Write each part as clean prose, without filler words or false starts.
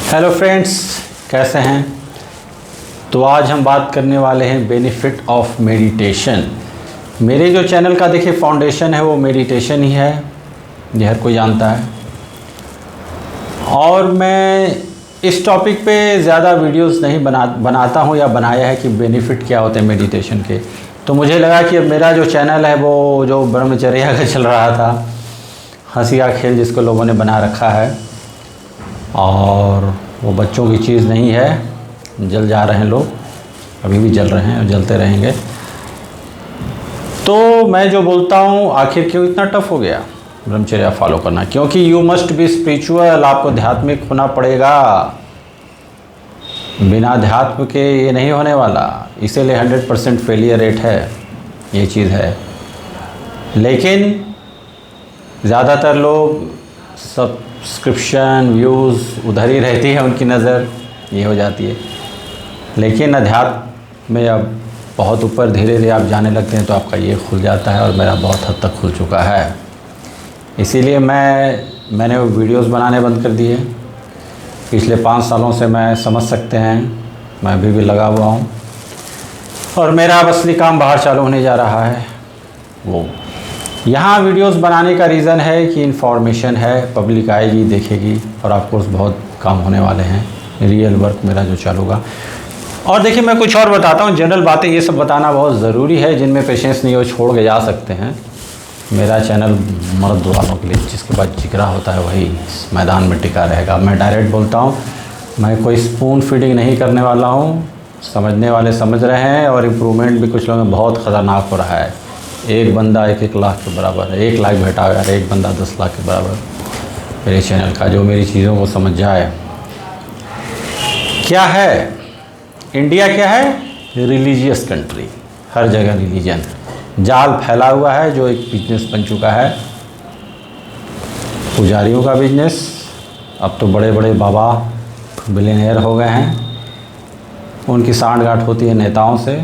Hello friends, कैसे हैं। तो आज हम बात करने वाले हैं बेनिफिट ऑफ मेडिटेशन। मेरे जो चैनल का देखिए फाउंडेशन है वो मेडिटेशन ही है, ये हर कोई जानता है। और मैं इस टॉपिक पे ज़्यादा वीडियोस नहीं बनाता हूँ या बनाया है कि बेनिफिट क्या होते हैं मेडिटेशन के। तो मुझे लगा कि अब मेरा जो चैनल है वो जो ब्रह्मचर्या का चल रहा था, हंसी का खेल जिसको लोगों ने बना रखा है, और वो बच्चों की चीज़ नहीं है। जल जा रहे हैं लोग, अभी भी जल रहे हैं और जलते रहेंगे। तो मैं जो बोलता हूँ, आखिर क्यों इतना टफ हो गया ब्रह्मचर्या फॉलो करना? क्योंकि यू मस्ट बी स्पिरिचुअल, आपको आध्यात्मिक होना पड़ेगा। बिना अध्यात्म के ये नहीं होने वाला, इसीलिए 100% फेलियर रेट है, ये चीज़ है। लेकिन ज़्यादातर लोग सब्सक्रिप्शन व्यूज़ उधर ही रहती है, उनकी नज़र ये हो जाती है। लेकिन अध्यात्म में अब बहुत ऊपर धीरे धीरे आप जाने लगते हैं तो आपका ये खुल जाता है, और मेरा बहुत हद तक खुल चुका है। इसीलिए मैंने वो वीडियोस बनाने बंद कर दिए। पिछले 5 सालों से मैं समझ सकते हैं, मैं अभी भी लगा हुआ हूँ, और मेरा अब असली काम बाहर चालू होने जा रहा है। वो यहाँ वीडियोस बनाने का रीज़न है कि इन्फॉर्मेशन है, पब्लिक आएगी देखेगी, और आपको बहुत काम होने वाले हैं। रियल वर्क मेरा जो चालूगा। और देखिए, मैं कुछ और बताता हूँ, जनरल बातें ये सब बताना बहुत ज़रूरी है। जिनमें पेशेंस नहीं हो छोड़ के जा सकते हैं। मेरा चैनल मर्द वालों के लिए, जिसके बाद जिगरा होता है वही इस मैदान में टिका रहेगा। मैं डायरेक्ट बोलता हूँ, मैं कोई स्पून फीडिंग नहीं करने वाला हूँ। समझने वाले समझ रहे हैं, और इम्प्रूवमेंट भी कुछ लोगों में बहुत ख़तरनाक हो रहा है। एक बंदा 1-1 लाख के बराबर है, 1 लाख भेटा अगर एक बंदा 10 लाख के बराबर मेरे चैनल का, जो मेरी चीज़ों को समझ जाए। क्या है इंडिया? क्या है? Religious country. हर जगह रिलीजन जाल फैला हुआ है, जो एक बिजनेस बन चुका है, पुजारियों का बिजनेस। अब तो बड़े बड़े बाबा बिलियनियर हो गए हैं, उनकी सांठ-गांठ होती है नेताओं से,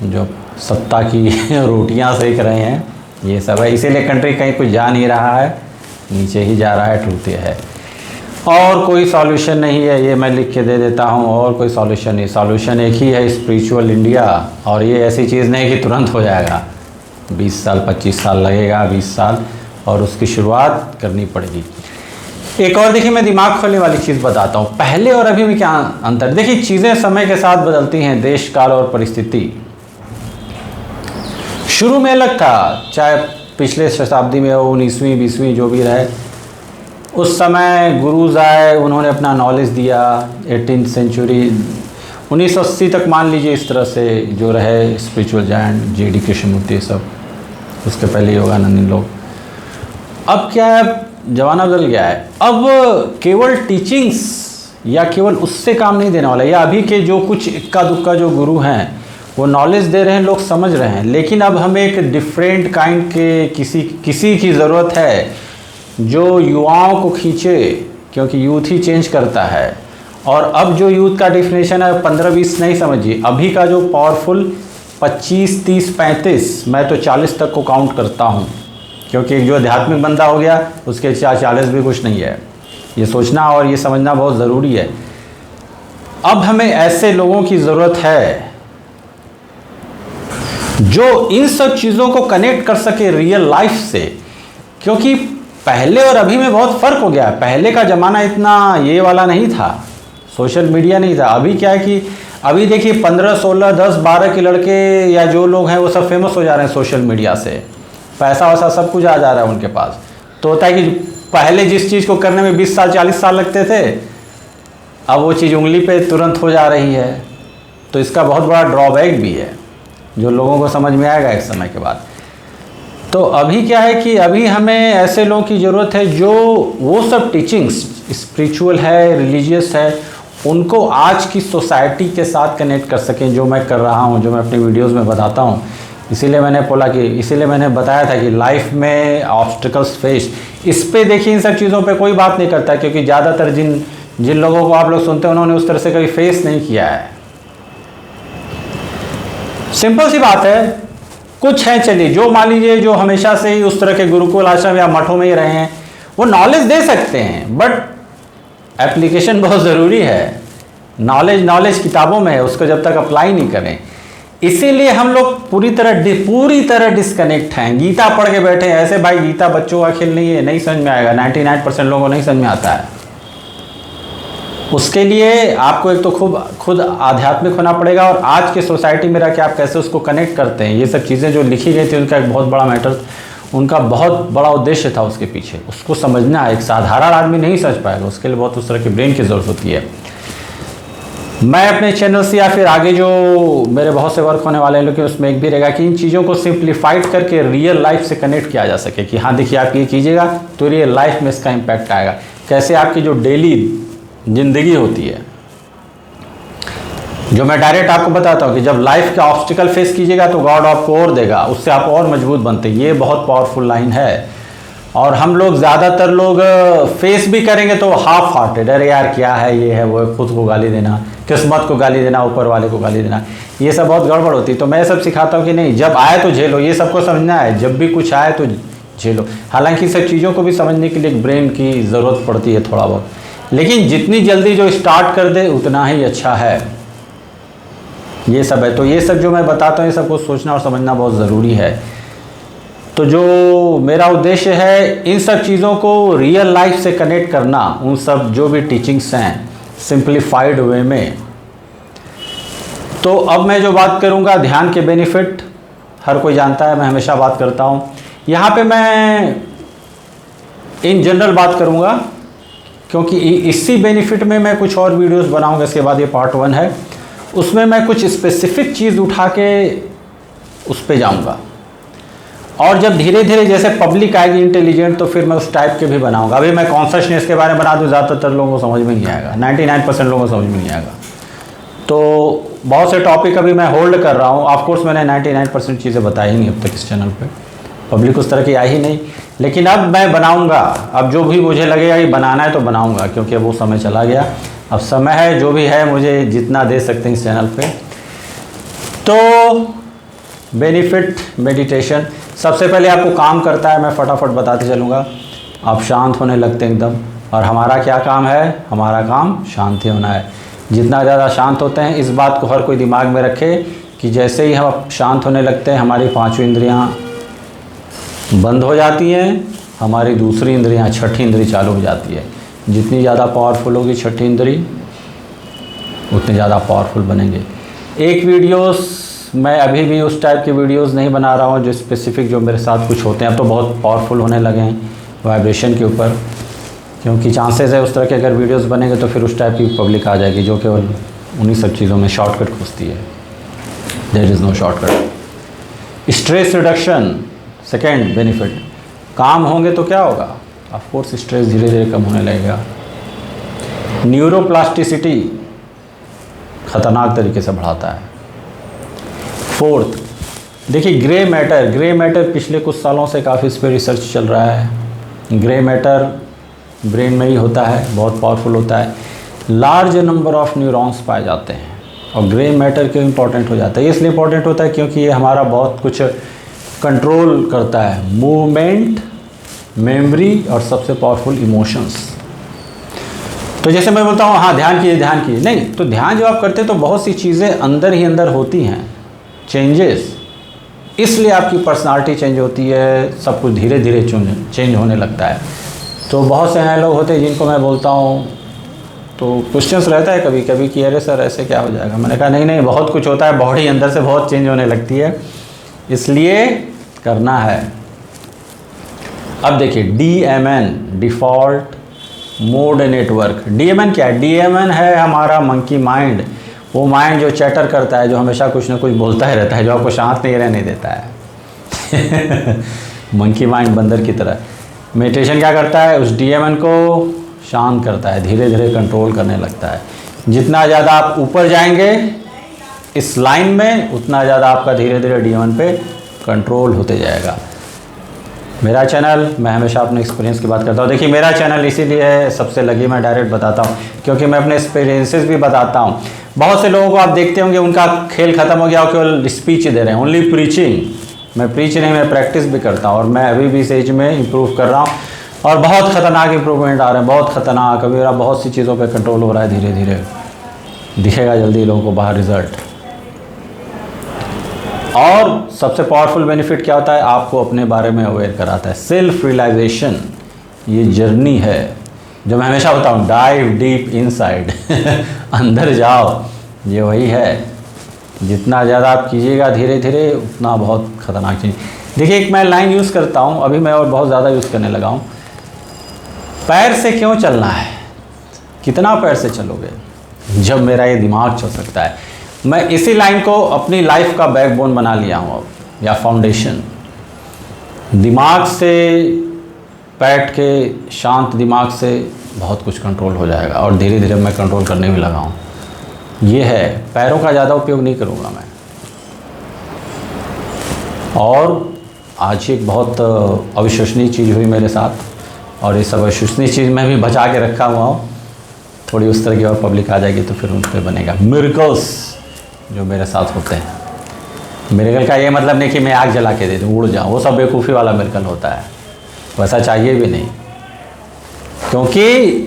जो सत्ता की रोटियां सेक रहे हैं। ये सब है, इसीलिए कंट्री कहीं कुछ जा नहीं रहा है, नीचे ही जा रहा है। ट्रूथ ये है, और कोई सॉल्यूशन नहीं है। ये मैं लिख के दे देता हूँ, और कोई सॉल्यूशन नहीं। सॉल्यूशन एक ही है, स्पिरिचुअल इंडिया। और ये ऐसी चीज़ नहीं कि तुरंत हो जाएगा, 20 साल 25 साल लगेगा, 20 साल, और उसकी शुरुआत करनी पड़ेगी। एक और देखिए, मैं दिमाग खोलने वाली चीज़ बताता हूँ। पहले और अभी में क्या अंतर? देखिए, चीज़ें समय के साथ बदलती हैं, देश काल और परिस्थिति। शुरू में अलग था, चाहे पिछले शताब्दी में हो, 19वीं 20वीं जो भी रहे, उस समय गुरुज आए, उन्होंने अपना नॉलेज दिया। 18th सेंचुरी 1980 तक मान लीजिए, इस तरह से जो रहे स्पिरिचुअल जायंट, J.D. कृष्णमूर्ति, सब। उसके पहले योगानंद लोग। अब क्या है, ज़माना बदल गया है। अब केवल टीचिंग्स या केवल उससे काम नहीं देने वाला, या अभी के जो कुछ इक्का दुक्का जो गुरु हैं वो नॉलेज दे रहे हैं, लोग समझ रहे हैं। लेकिन अब हमें एक डिफरेंट काइंड के किसी की ज़रूरत है जो युवाओं को खींचे, क्योंकि यूथ ही चेंज करता है। और अब जो यूथ का डिफिनेशन है 15-20 नहीं समझिए, अभी का जो पावरफुल 25, 30, 35, मैं तो 40 तक को काउंट करता हूँ। क्योंकि जो आध्यात्मिक बंदा हो गया, उसके 40 भी कुछ नहीं है। ये सोचना और ये समझना बहुत ज़रूरी है। अब हमें ऐसे लोगों की ज़रूरत है जो इन सब चीज़ों को कनेक्ट कर सके रियल लाइफ से। क्योंकि पहले और अभी में बहुत फ़र्क हो गया है। पहले का ज़माना इतना ये वाला नहीं था, सोशल मीडिया नहीं था। अभी क्या है कि अभी देखिए 15, 16, 10, 12 के लड़के या जो लोग हैं वो सब फेमस हो जा रहे हैं सोशल मीडिया से। पैसा वैसा सब कुछ आ जा रहा है उनके पास। तो होता है कि पहले जिस चीज़ को करने में 20 साल 40 साल लगते थे, अब वो चीज़ उंगली पे तुरंत हो जा रही है। तो इसका बहुत बड़ा ड्रॉबैक भी है, जो लोगों को समझ में आएगा एक समय के बाद। तो अभी क्या है कि अभी हमें ऐसे लोगों की ज़रूरत है जो वो सब टीचिंग्स स्पिरिचुअल है, रिलीजियस है, उनको आज की सोसाइटी के साथ कनेक्ट कर सकें, जो मैं कर रहा हूँ, जो मैं अपने वीडियोस में बताता हूँ। इसीलिए मैंने बताया था कि लाइफ में ऑब्स्टिकल्स फेस, इस पे देखिए, इन सब चीज़ों पे कोई बात नहीं करता, क्योंकि ज़्यादातर जिन लोगों को आप लोग सुनते हैं उन्होंने उस तरह से कभी फेस नहीं किया है। सिंपल सी बात है। कुछ हैं, चलिए, जो मान लीजिए जो हमेशा से ही उस तरह के गुरुकुल आश्रम या मठों में ही रहे हैं, वो नॉलेज दे सकते हैं, बट एप्लीकेशन बहुत ज़रूरी है। नॉलेज किताबों में है, उसको जब तक अप्लाई नहीं करें, इसीलिए हम लोग पूरी तरह डिस्कनेक्ट हैं। गीता पढ़ के बैठे हैं ऐसे, भाई गीता बच्चों का खेल नहीं है, नहीं समझ में आएगा। 99% लोगों को नहीं समझ में आता है। उसके लिए आपको एक तो खुद आध्यात्मिक होना पड़ेगा, और आज की सोसाइटी में रह के आप कैसे उसको कनेक्ट करते हैं। ये सब चीज़ें जो लिखी गई थी उनका एक बहुत बड़ा मैटर, उनका बहुत बड़ा उद्देश्य था उसके पीछे। उसको समझना एक साधारण आदमी नहीं समझ पाएगा, उसके लिए बहुत उस तरह की ब्रेन की ज़रूरत होती है। मैं अपने चैनल से या फिर आगे जो मेरे बहुत से वर्क होने वाले हैं, लेकिन उसमें एक भी रहेगा कि इन चीज़ों को सिंप्लीफाइड करके रियल लाइफ से कनेक्ट किया जा सके कि हाँ देखिए आप ये कीजिएगा तो रियल लाइफ में इसका इम्पैक्ट आएगा। कैसे आपकी जो डेली ज़िंदगी होती है, जो मैं डायरेक्ट आपको बताता हूँ कि जब लाइफ का ऑब्स्टिकल फेस कीजिएगा तो गॉड आपको और देगा, उससे आप और मजबूत बनते हैं। ये बहुत पावरफुल लाइन है। और हम लोग ज़्यादातर लोग फेस भी करेंगे तो हाफ हार्टेड, अरे यार क्या है, ये है वो है, खुद को गाली देना, किस्मत को गाली देना, ऊपर वाले को गाली देना, ये सब बहुत गड़बड़ होती है। तो मैं सब सिखाता हूँ कि नहीं, जब आए तो झेलो, ये सबको समझना है, जब भी कुछ आए तो झेलो। हालांकि सब चीज़ों को भी समझने के लिए ब्रेन की ज़रूरत पड़ती है थोड़ा बहुत, लेकिन जितनी जल्दी जो स्टार्ट कर दे उतना ही अच्छा है। ये सब है। तो ये सब जो मैं बताता हूँ ये सबको सोचना और समझना बहुत ज़रूरी है। तो जो मेरा उद्देश्य है इन सब चीज़ों को रियल लाइफ से कनेक्ट करना, उन सब जो भी टीचिंग्स हैं सिंप्लीफाइड वे में। तो अब मैं जो बात करूँगा ध्यान के बेनिफिट, हर कोई जानता है, मैं हमेशा बात करता हूँ। यहाँ पे मैं इन जनरल बात करूँगा क्योंकि इसी बेनिफिट में मैं कुछ और वीडियोस बनाऊँगा। इसके बाद ये पार्ट 1 है, उसमें मैं कुछ स्पेसिफिक चीज़ उठा के उस पे जाऊँगा। और जब धीरे धीरे जैसे पब्लिक आएगी इंटेलिजेंट, तो फिर मैं उस टाइप के भी बनाऊंगा। अभी मैं कॉन्शसनेस के बारे में बना दूं, ज़्यादातर लोगों को समझ में नहीं आएगा, 99% लोगों को समझ में नहीं आएगा। तो बहुत से टॉपिक अभी मैं होल्ड कर रहा हूं। ऑफ कोर्स मैंने 99% चीज़ें बताई नहीं अब तक इस चैनल पे, पब्लिक उस तरह की आई ही नहीं। लेकिन अब मैं बनाऊँगा, अब जो भी मुझे लगेगा कि बनाना है तो बनाऊँगा, क्योंकि अब वो समय चला गया। अब समय है, जो भी है मुझे जितना दे सकते हैं इस चैनल पर। तो बेनिफिट मेडिटेशन सबसे पहले आपको काम करता है, मैं फटाफट बताते चलूँगा। आप शांत होने लगते हैं एकदम, और हमारा क्या काम है, हमारा काम शांति होना है। जितना ज़्यादा शांत होते हैं, इस बात को हर कोई दिमाग में रखे कि जैसे ही हम शांत होने लगते हैं हमारी 5 इंद्रियां बंद हो जाती हैं, हमारी दूसरी इंद्रियां, छठी इंद्री चालू हो जाती है। जितनी ज़्यादा पावरफुल होगी छठी इंद्री, उतने ज़्यादा पावरफुल बनेंगे। एक वीडियोस मैं अभी भी उस टाइप के वीडियोस नहीं बना रहा हूँ जो स्पेसिफिक जो मेरे साथ कुछ होते हैं। अब तो बहुत पावरफुल होने लगे हैं वाइब्रेशन के ऊपर, क्योंकि चांसेस है उस तरह के अगर वीडियोस बनेंगे तो फिर उस टाइप की पब्लिक आ जाएगी जो केवल उन्हीं सब चीज़ों में शॉर्टकट खोजती है। There is no shortcut. Stress reduction second benefit. काम होंगे तो क्या होगा, ऑफ कोर्स स्ट्रेस धीरे धीरे कम होने लगेगा। न्यूरोप्लास्टिसिटी खतरनाक तरीके से बढ़ाता है। फोर्थ, देखिए ग्रे मैटर पिछले कुछ सालों से काफ़ी इस पर रिसर्च चल रहा है। ग्रे मैटर ब्रेन में ही होता है, बहुत पावरफुल होता है। लार्ज नंबर ऑफ न्यूरॉन्स पाए जाते हैं, और ग्रे मैटर क्यों इम्पोर्टेंट हो जाता है, ये इसलिए इम्पोर्टेंट होता है क्योंकि ये हमारा बहुत कुछ कंट्रोल करता है, मूवमेंट, मेमोरी और सबसे पावरफुल इमोशंस। तो जैसे मैं बोलता हूँ हाँ ध्यान कीजिए, नहीं तो ध्यान जब आप करते हैं तो बहुत सी चीज़ें अंदर ही अंदर होती हैं, चेंजेस, इसलिए आपकी पर्सनालिटी चेंज होती है, सब कुछ धीरे धीरे चेंज होने लगता है। तो बहुत से नए लोग होते हैं जिनको मैं बोलता हूँ तो क्वेश्चंस रहता है कभी कभी कि अरे सर ऐसे क्या हो जाएगा। मैंने कहा नहीं बहुत कुछ होता है, बॉडी अंदर से बहुत चेंज होने लगती है, इसलिए करना है। अब देखिए DMN default mode network. DMN क्या है, DMN है हमारा मंकी माइंड, वो माइंड जो चैटर करता है, जो हमेशा कुछ ना कुछ बोलता ही रहता है, जो आपको शांत नहीं रहने देता है। मंकी माइंड, बंदर की तरह। मेडिटेशन क्या करता है, उस DMN को शांत करता है, धीरे धीरे कंट्रोल करने लगता है। जितना ज़्यादा आप ऊपर जाएंगे इस लाइन में, उतना ज़्यादा आपका धीरे धीरे DMN पे कंट्रोल होते जाएगा। मेरा चैनल, मैं हमेशा अपने एक्सपीरियंस की बात करता हूँ। देखिए मेरा चैनल इसीलिए है सबसे लगी, मैं डायरेक्ट बताता हूँ क्योंकि मैं अपने एक्सपीरियंसेस भी बताता हूँ। बहुत से लोगों को आप देखते होंगे उनका खेल ख़त्म हो गया, वो केवल स्पीच दे रहे हैं, ओनली प्रीचिंग। मैं प्रीच नहीं, मैं प्रैक्टिस भी करता हूँ, और मैं अभी भी इस एज में इम्प्रूव कर रहा हूँ। और बहुत ख़तरनाक इम्प्रूवमेंट आ रहे हैं, बहुत ख़तरनाक। अभी मेरा बहुत सी चीज़ों पे कंट्रोल हो रहा है, धीरे धीरे दिखेगा जल्दी लोगों को बाहर रिज़ल्ट। और सबसे पावरफुल बेनिफिट क्या होता है, आपको अपने बारे में अवेयर कराता है। सेल्फ रियलाइजेशन ये जर्नी है जो मैं हमेशा बताऊँ, डाइव डीप इनसाइड अंदर जाओ, ये वही है। जितना ज़्यादा आप कीजिएगा धीरे धीरे उतना बहुत ख़तरनाक चीज़। देखिए एक मैं लाइन यूज़ करता हूँ, अभी मैं और बहुत ज़्यादा यूज़ करने लगा हूँ। पैर से क्यों चलना है, कितना पैर से चलोगे जब मेरा ये दिमाग चल सकता है। मैं इसी लाइन को अपनी लाइफ का बैकबोन बना लिया हूँ अब, या फाउंडेशन। दिमाग से बैठ के, शांत दिमाग से बहुत कुछ कंट्रोल हो जाएगा, और धीरे धीरे मैं कंट्रोल करने भी लगा हूँ। ये है, पैरों का ज़्यादा उपयोग नहीं करूँगा मैं। और आज एक बहुत अविश्वसनीय चीज़ हुई मेरे साथ, और इस अविश्वसनीय चीज़ में भी बचा के रखा हुआ हूँ। थोड़ी उस तरह की और पब्लिक आ जाएगी तो फिर उन पर बनेगा। मिरेकल्स जो मेरे साथ होते हैं, मिरेकल का ये मतलब नहीं कि मैं आग जला के दे दूँ उड़ जाऊँ, वो सब बेवकूफ़ी वाला मिरेकल होता है, वैसा चाहिए भी नहीं। क्योंकि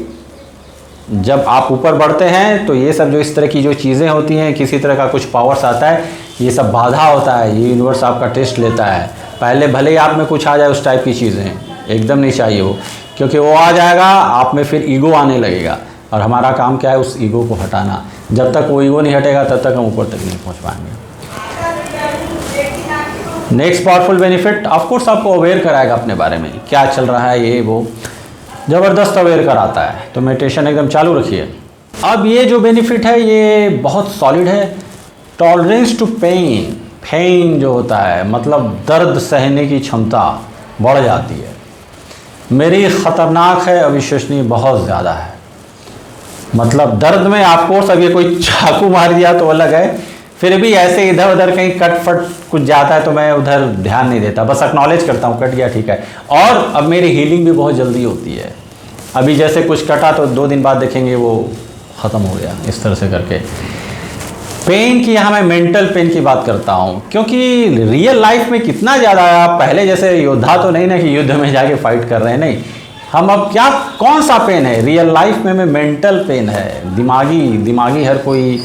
जब आप ऊपर बढ़ते हैं तो ये सब जो इस तरह की जो चीज़ें होती हैं, किसी तरह का कुछ पावर्स आता है, ये सब बाधा होता है, ये यूनिवर्स आपका टेस्ट लेता है। पहले भले ही आप में कुछ आ जाए उस टाइप की चीज़ें, एकदम नहीं चाहिए वो, क्योंकि वो आ जाएगा आप में फिर ईगो आने लगेगा, और हमारा काम क्या है, उस ईगो को हटाना। जब तक वो ईगो नहीं हटेगा तब तक हम ऊपर तक नहीं पहुंच पाएंगे। Next powerful benefit, of course आपको अवेयर कराएगा अपने बारे में, क्या चल रहा है, ये वो ज़बरदस्त अवेयर कराता है। तो मेडिटेशन एकदम चालू रखिए। अब ये जो बेनिफिट है ये बहुत सॉलिड है। टॉलरेंस टू पेन, पेन जो होता है मतलब दर्द सहने की क्षमता बढ़ जाती है। मेरी ख़तरनाक है, अविश्वसनीय बहुत ज़्यादा है। मतलब दर्द में आपको सब, ये कोई चाकू मार दिया तो अलग है, फिर भी ऐसे इधर उधर कहीं कट फट कुछ जाता है तो मैं उधर ध्यान नहीं देता, बस एक्नॉलेज करता हूँ कट गया ठीक है। और अब मेरी हीलिंग भी बहुत जल्दी होती है। अभी जैसे कुछ कटा तो 2 दिन बाद देखेंगे वो ख़त्म हो गया, इस तरह से करके। पेन की यहाँ मैं मेंटल पेन की बात करता हूँ, क्योंकि रियल लाइफ में कितना ज़्यादा है। आप पहले जैसे योद्धा तो नहीं ना कि युद्ध में जाके फाइट कर रहे हैं, नहीं। हम अब क्या, कौन सा पेन है रियल लाइफ में मेंटल पेन है, दिमागी हर कोई।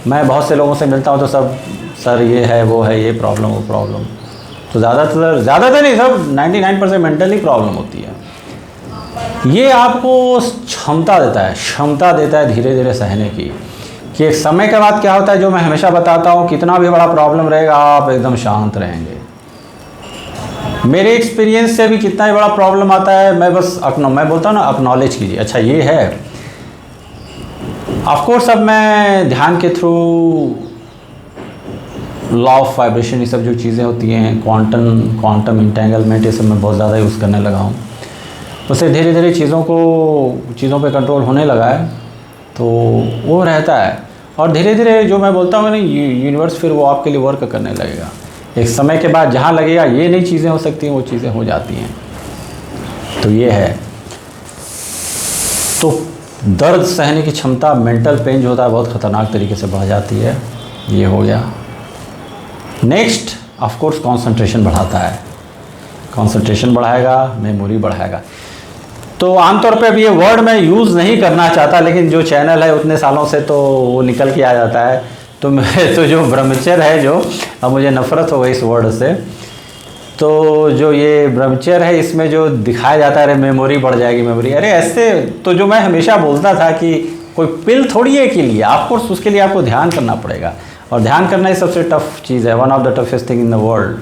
मैं बहुत से लोगों से मिलता हूँ तो सब सर ये है वो है, ये प्रॉब्लम वो प्रॉब्लम, तो ज़्यादातर नहीं, सब 99% मेंटली प्रॉब्लम होती है। ये आपको क्षमता देता है धीरे धीरे सहने की, कि एक समय के बाद क्या होता है, जो मैं हमेशा बताता हूँ, कितना भी बड़ा प्रॉब्लम रहेगा आप एकदम शांत रहेंगे। मेरे एक्सपीरियंस से भी कितना ही बड़ा प्रॉब्लम आता है, मैं बोलता हूँ ना, एक्नॉलेज कीजिए, अच्छा ये है। ऑफ कोर्स अब मैं ध्यान के थ्रू लॉ ऑफ वाइब्रेशन, ये सब जो चीज़ें होती हैं, क्वांटम इंटेंगलमेंट, ये सब मैं बहुत ज़्यादा यूज़ करने लगा हूँ। उससे धीरे धीरे चीज़ों पे कंट्रोल होने लगा है, तो वो रहता है। और धीरे धीरे जो मैं बोलता हूँ ना, यूनिवर्स फिर वो आपके लिए वर्क करने लगेगा। एक समय के बाद जहाँ लगेगा ये नई चीज़ें हो सकती हैं, वो चीज़ें हो जाती हैं। तो ये है। तो दर्द सहने की क्षमता, मेंटल पेन जो होता है बहुत ख़तरनाक तरीके से बढ़ जाती है। ये हो गया। नेक्स्ट ऑफ कोर्स कंसंट्रेशन बढ़ाता है, कंसंट्रेशन बढ़ाएगा, मेमोरी बढ़ाएगा। तो आमतौर पे अब ये वर्ड मैं यूज़ नहीं करना चाहता, लेकिन जो चैनल है उतने सालों से तो वो निकल के आ जाता है। तो मैं तो जो ब्रह्मचर्य है, जो अब मुझे नफ़रत हो गई इस वर्ड से, तो जो ये ब्रह्मचर्य है इसमें जो दिखाया जाता है, अरे मेमोरी बढ़ जाएगी मेमोरी, अरे ऐसे तो जो मैं हमेशा बोलता था कि कोई पिल थोड़ी है के लिए, आपको उसके लिए आपको ध्यान करना पड़ेगा। और ध्यान करना ही सबसे टफ चीज़ है, one of the toughest thing in the world.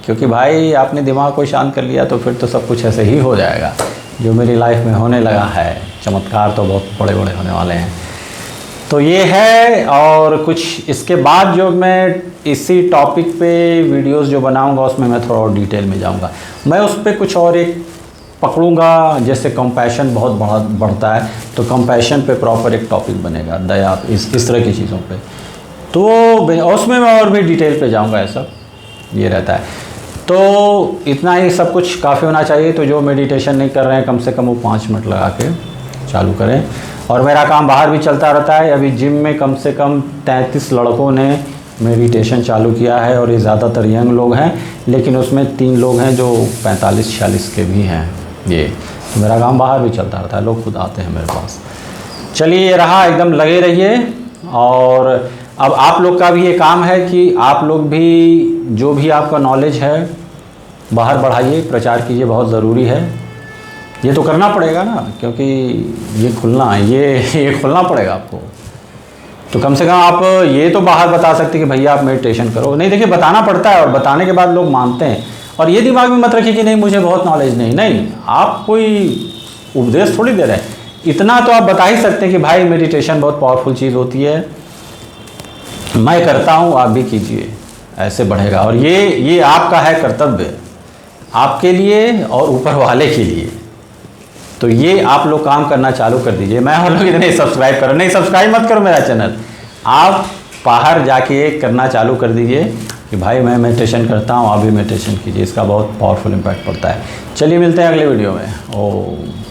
क्योंकि भाई आपने दिमाग को शांत कर लिया तो फिर तो सब कुछ ऐसे ही हो जाएगा। जो मेरी लाइफ में होने लगा है, चमत्कार तो बहुत बड़े बड़े होने वाले हैं। तो ये है। और कुछ इसके बाद जो मैं इसी टॉपिक पे वीडियोस जो बनाऊंगा उसमें मैं थोड़ा और डिटेल में जाऊंगा। मैं उस पर कुछ और एक पकड़ूंगा, जैसे कंपैशन बहुत बढ़ता है तो कंपैशन पे प्रॉपर एक टॉपिक बनेगा, दया, इस तरह की चीज़ों पे। तो उसमें मैं और भी डिटेल पे जाऊंगा, ऐसा ये रहता है। तो इतना ही सब कुछ काफ़ी होना चाहिए। तो जो मेडिटेशन नहीं कर रहे हैं, कम से कम वो 5 मिनट लगा के चालू करें। और मेरा काम बाहर भी चलता रहता है। अभी जिम में कम से कम 33 लड़कों ने मेडिटेशन चालू किया है, और ये ज़्यादातर यंग लोग हैं, लेकिन उसमें 3 लोग हैं जो 45-46 के भी हैं। ये तो मेरा काम बाहर भी चलता रहता है, लोग खुद आते हैं मेरे पास। चलिए ये रहा, एकदम लगे रहिए। और अब आप लोग का भी ये काम है कि आप लोग भी जो भी आपका नॉलेज है बाहर बढ़ाइए, प्रचार कीजिए, बहुत ज़रूरी है। ये तो करना पड़ेगा ना, क्योंकि ये खुलना है, ये खुलना पड़ेगा आपको। तो कम से कम आप ये तो बाहर बता सकते कि भैया आप मेडिटेशन करो। नहीं, देखिए बताना पड़ता है और बताने के बाद लोग मानते हैं। और ये दिमाग में मत रखिए कि नहीं मुझे बहुत नॉलेज नहीं, आप कोई उपदेश थोड़ी दे रहे हैं। इतना तो आप बता ही सकते हैं कि भाई मेडिटेशन बहुत पावरफुल चीज़ होती है, मैं करता हूँ, आप भी कीजिए, ऐसे बढ़ेगा। और ये आपका है कर्तव्य, आपके लिए और ऊपर वाले के लिए। तो ये आप लोग काम करना चालू कर दीजिए। मैं और लोग इतने सब्सक्राइब करो, नहीं सब्सक्राइब मत करो मेरा चैनल, आप बाहर जाके करना चालू कर दीजिए कि भाई मैं मेडिटेशन करता हूँ, आप भी मेडिटेशन कीजिए, इसका बहुत पावरफुल इम्पैक्ट पड़ता है। चलिए मिलते हैं अगले वीडियो में। ओम।